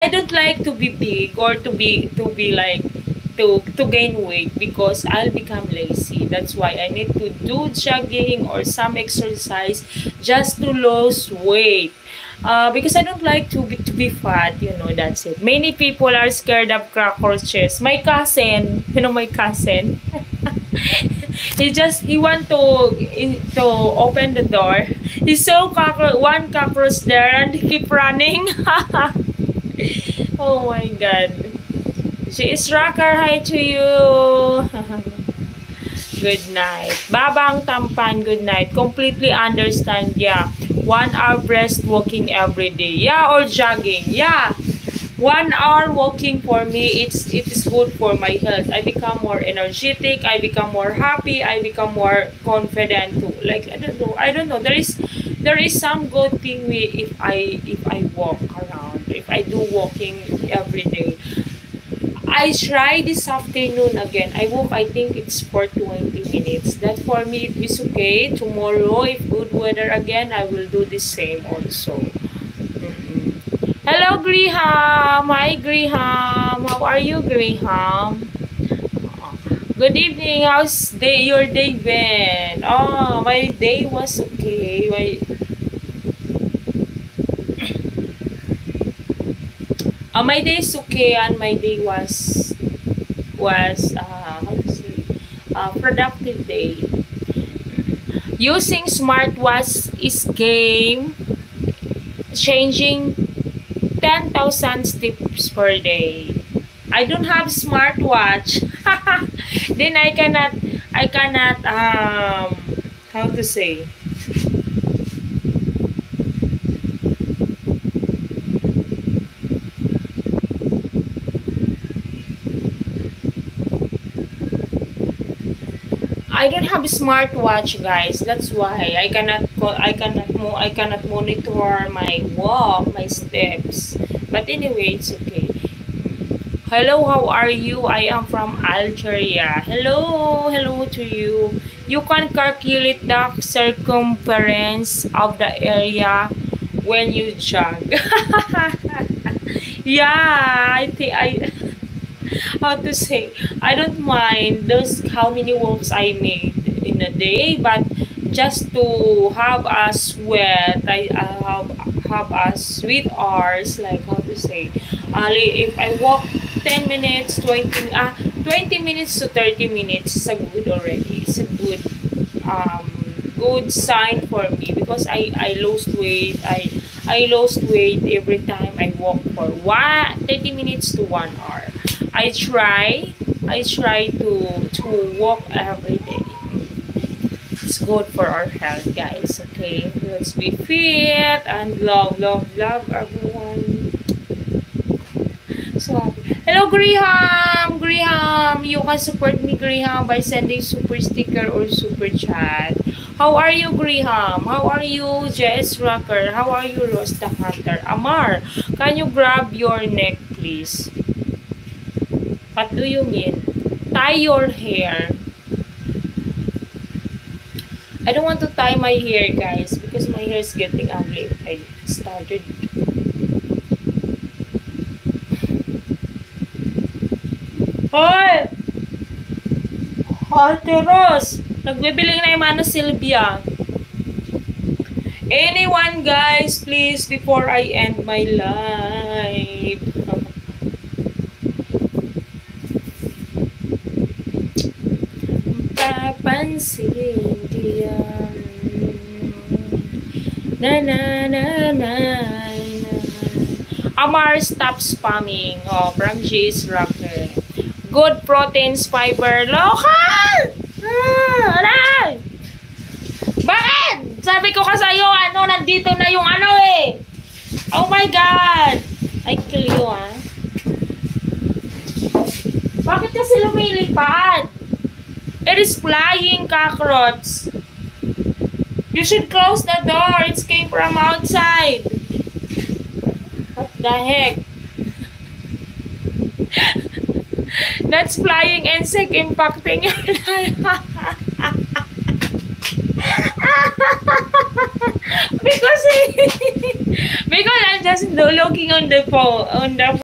I don't like to be big or to be like to gain weight because I'll become lazy. That's why I need to do jogging or some exercise just to lose weight. Because I don't like to be fat, that's it. Many people are scared of cockroaches. My cousin, my cousin, he want to open the door. He saw one cockroach there and he keep running. Oh my god. She is rocker. Hi to you. Good night. Babang Tampan, good night. Completely understand. Yeah. 1 hour breast walking every day. Yeah, or jogging. Yeah. 1 hour walking for me, it is good for my health. I become more energetic, I become more happy, I become more confident too. Like I don't know. There is some good thing if I walk around, if I do walking every day. I try this afternoon again. I hope I think it's for 20 minutes. That for me it is okay. Tomorrow, if good weather again, I will do the same also. Hello, Graham. Hi, Graham. How are you, Graham? Good evening. How's your day been? Oh, my day was okay. My day is okay, and my day was how to say productive day. Using smartwatch is game changing 10,000 steps per day. I don't have smartwatch. Then I cannot how to say, I don't have a smartwatch, guys. That's why I cannot monitor my walk, my steps. But anyway, it's okay. Hello, how are you? I am from Algeria. Hello to you. You can calculate the circumference of the area when you jog. Yeah, I think I how to say, I don't mind those how many walks I made in a day, but just to have a sweat, I have a sweet hours, like how to say, if I walk 10 minutes, 20 minutes to 30 minutes is a good already. It's a good sign for me because I lost weight. I lost weight every time I walk for 30 minutes to 1 hour. I try to walk every day. It's good for our health, guys. Okay, let's be fit and love everyone. So happy. Hello, Graham. Graham, you can support me, Graham, by sending super sticker or super chat. How are you, Graham? How are you, Jess Rocker? How are you, Rosta Hunter? Amar, can you grab your neck, please? What do you mean? Tie your hair. I don't want to tie my hair, guys, because my hair is getting ugly. I started. Hoy! Ate Ros! Nagbibiling na yung Mana Silvia. Anyone, guys, please, before I end my life. Papansin diyan. Na. Amar, stop spamming. Oh, from J's Rocker. Good proteins, fiber, local! Aray! Bakit? Sabi ko ka sa'yo, nandito na yung eh. Oh my God! I kill you, Bakit kasi lumilipad? It is flying cockroach. You should close the door. It came from outside. What the heck? That's flying insect impacting your life. because because I'm just looking on the phone